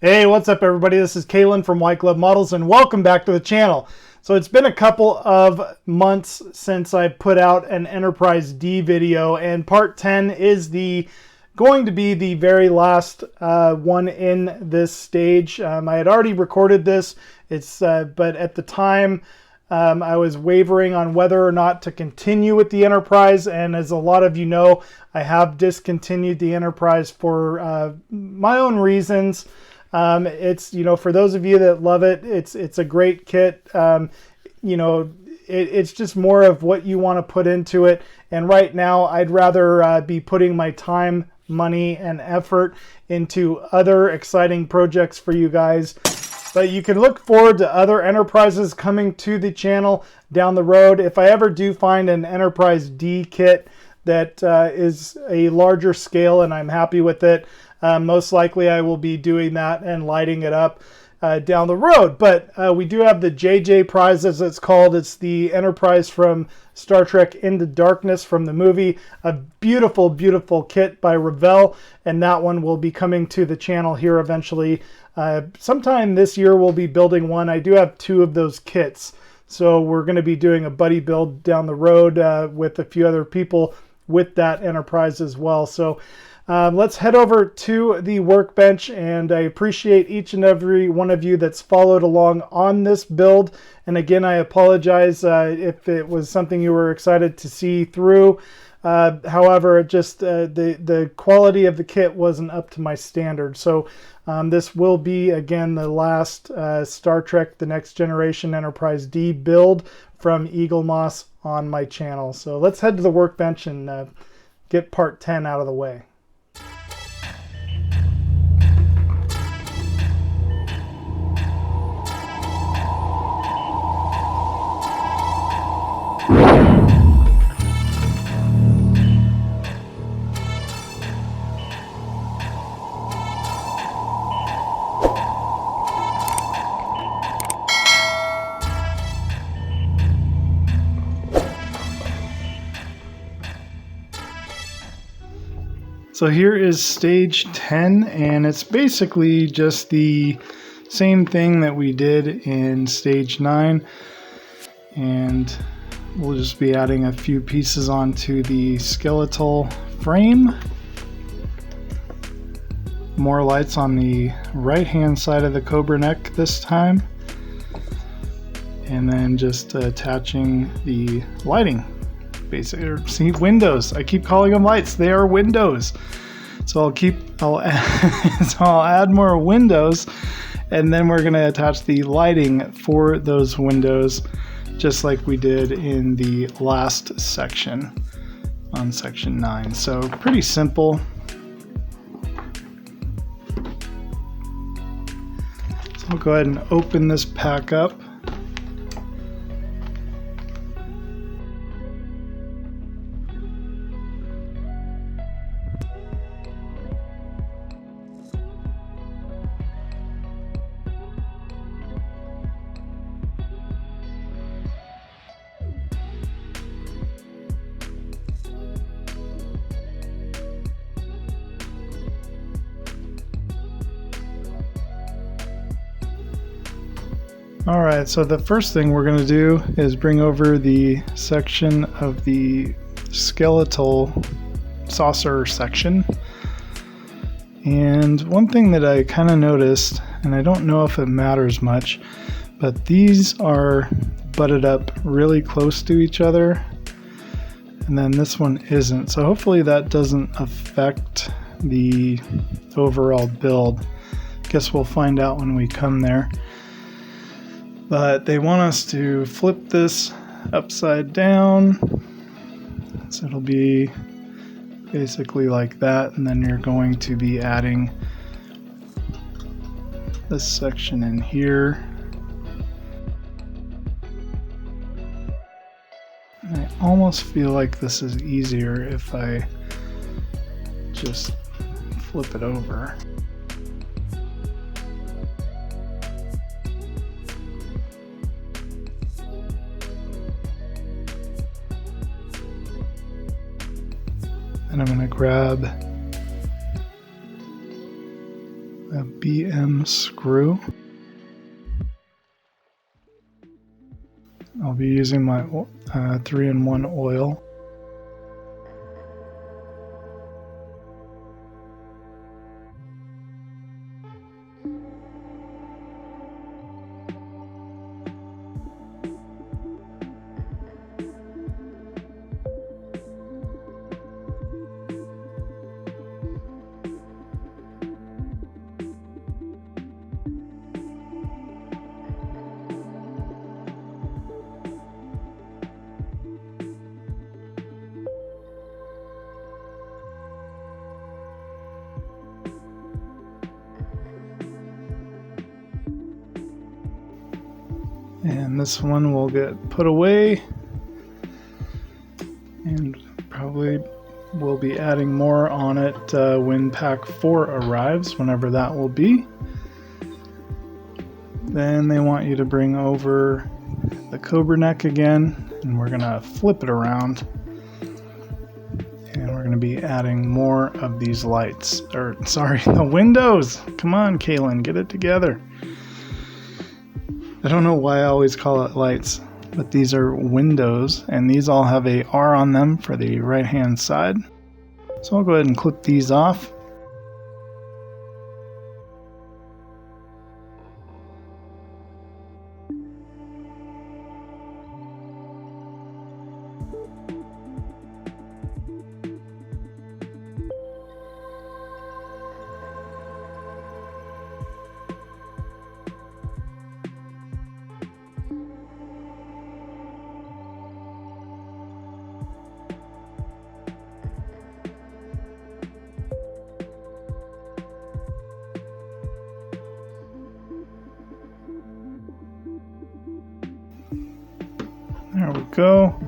Hey, what's up everybody? This is Kalan from White Glove Models and welcome back to the channel. So it's been a couple of months since I put out an Enterprise D video, and part 10 is going to be the very last one in this stage. I had already recorded this, but at the time I was wavering on whether or not to continue with the Enterprise, and as a lot of you know, I have discontinued the Enterprise for my own reasons. It's, for those of you that love it, it's a great kit. It's just more of what you want to put into it. And right now I'd rather be putting my time, money, and effort into other exciting projects for you guys. But you can look forward to other Enterprises coming to the channel down the road. If I ever do find an Enterprise D kit that is a larger scale and I'm happy with it, most likely I will be doing that and lighting it up down the road. But we do have the JJ prize, as it's called. It's the Enterprise from Star Trek Into Darkness from the movie. A beautiful, beautiful kit by Revell, and that one will be coming to the channel here eventually. Sometime this year we'll be building one. I do have two of those kits, so we're going to be doing a buddy build down the road with a few other people with that Enterprise as well. So let's head over to the workbench, and I appreciate each and every one of you that's followed along on this build. And again, I apologize if it was something you were excited to see through. However, just the quality of the kit wasn't up to my standard. So this will be, again, the last Star Trek The Next Generation Enterprise D build from Eaglemoss on my channel. So let's head to the workbench and get part 10 out of the way. So here is stage 10, and it's basically just the same thing that we did in stage 9, and we'll just be adding a few pieces onto the skeletal frame. More lights on the right hand side of the Cobra neck this time, and then just attaching the lighting. See, windows. I keep calling them lights. They are windows. So I'll add more windows, and then we're going to attach the lighting for those windows, just like we did in the last section on section 9. So pretty simple. So I'll go ahead and open this pack up. Alright, so the first thing we're going to do is bring over the section of the skeletal saucer section. And one thing that I kind of noticed, and I don't know if it matters much, but these are butted up really close to each other, and then this one isn't. So hopefully that doesn't affect the overall build. Guess we'll find out when we come there. But they want us to flip this upside down, so it'll be basically like that, and then you're going to be adding this section in here. And I almost feel like this is easier if I just flip it over. And I'm going to grab a BM screw. I'll be using my 3-in-1 oil. And this one will get put away, and probably we'll be adding more on it when pack 4 arrives, whenever that will be. Then they want you to bring over the Cobra neck again, and we're gonna flip it around, and we're gonna be adding more of these lights, or sorry, the windows. Come on, Kalan, get it together. I don't know why I always call it lights, but these are windows, and these all have a R on them for the right hand side. So I'll go ahead and clip these off. There we go.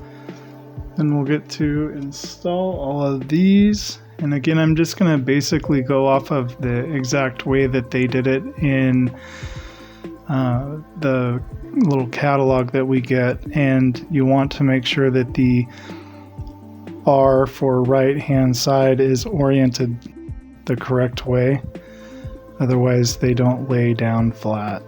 Then we'll get to install all of these. And again, I'm just going to basically go off of the exact way that they did it in the little catalog that we get. And you want to make sure that the R for right hand side is oriented the correct way. Otherwise, they don't lay down flat.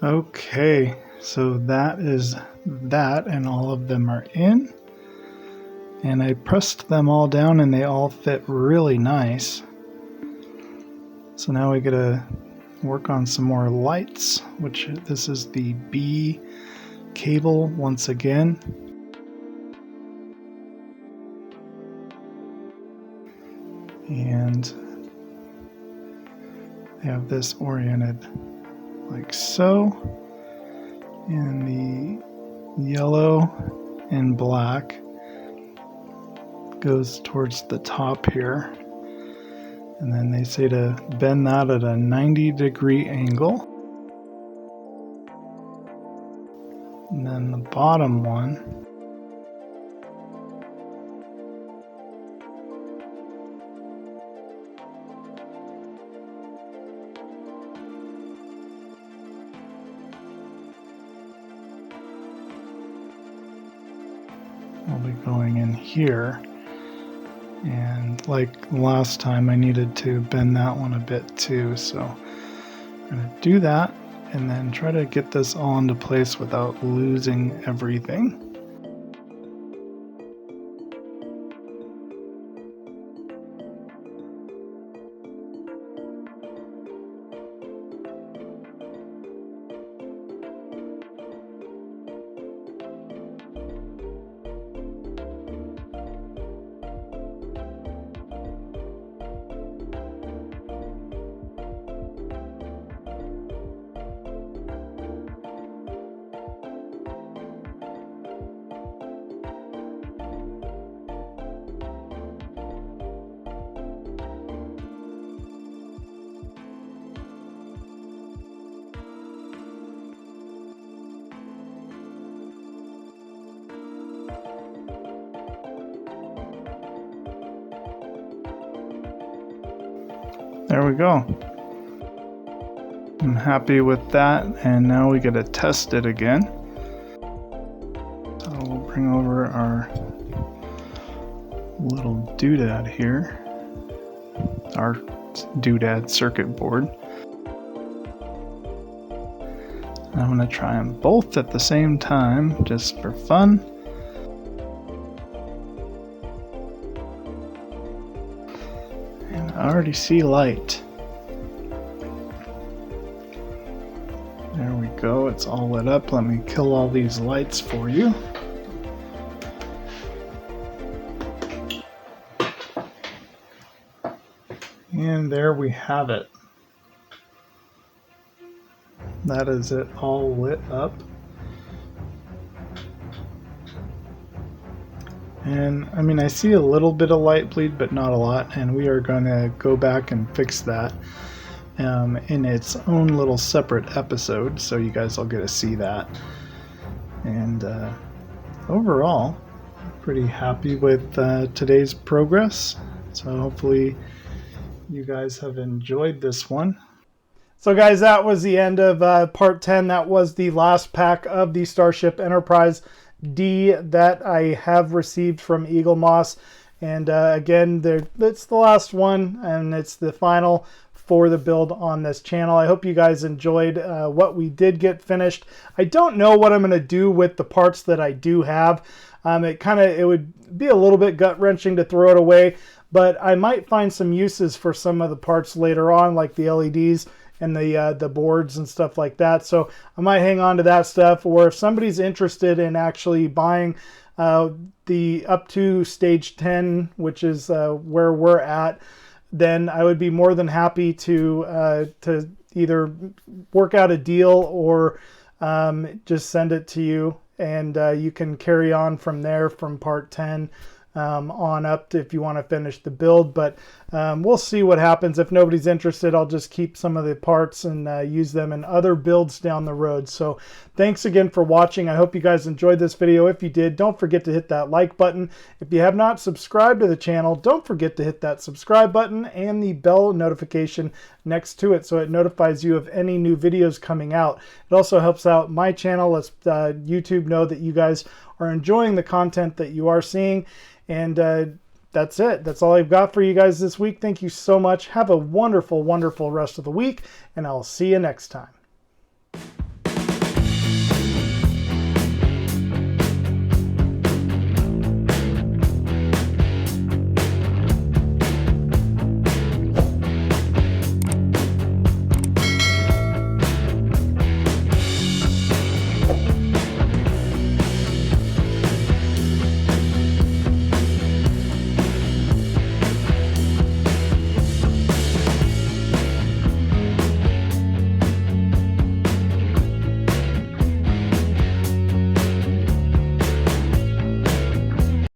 Okay, so that is that, and all of them are in. And I pressed them all down and they all fit really nice. So now we gotta work on some more lights, which this is the B cable once again. And I have this oriented like so, and the yellow and black goes towards the top here, and then they say to bend that at a 90-degree angle, and then the bottom one will be going in here. And like last time, I needed to bend that one a bit too, so I'm going to do that and then try to get this all into place without losing everything. There we go. I'm happy with that, and now we get to test it again. So we'll bring over our little doodad here, our doodad circuit board. And I'm going to try them both at the same time, just for fun. I already see light. There we go, it's all lit up. Let me kill all these lights for you. And there we have it. That is it all lit up. And I mean, I see a little bit of light bleed, but not a lot, and we are going to go back and fix that in its own little separate episode, so you guys will get to see that. And overall, pretty happy with today's progress, so hopefully you guys have enjoyed this one. So guys, that was the end of part 10. That was the last pack of the Starship Enterprise D that I have received from Eaglemoss, and again, it's the last one and it's the final for the build on this channel. I hope you guys enjoyed what we did get finished. I don't know what I'm going to do with the parts that I do have. It would be a little bit gut-wrenching to throw it away, but I might find some uses for some of the parts later on, like the LEDs and the boards and stuff like that. So I might hang on to that stuff, or if somebody's interested in actually buying the up to stage 10, which is where we're at, then I would be more than happy to either work out a deal or just send it to you, and you can carry on from there from part 10 on up to if you want to finish the build. But we'll see what happens. If nobody's interested, I'll just keep some of the parts and use them in other builds down the road. So thanks again for watching. I hope you guys enjoyed this video. If you did, don't forget to hit that like button. If you have not subscribed to the channel, don't forget to hit that subscribe button and the bell notification next to it so it notifies you of any new videos coming out. It also helps out my channel, lets YouTube know that you guys are enjoying the content that you are seeing. And that's it. That's all I've got for you guys this week. Thank you so much. Have a wonderful, wonderful rest of the week, and I'll see you next time.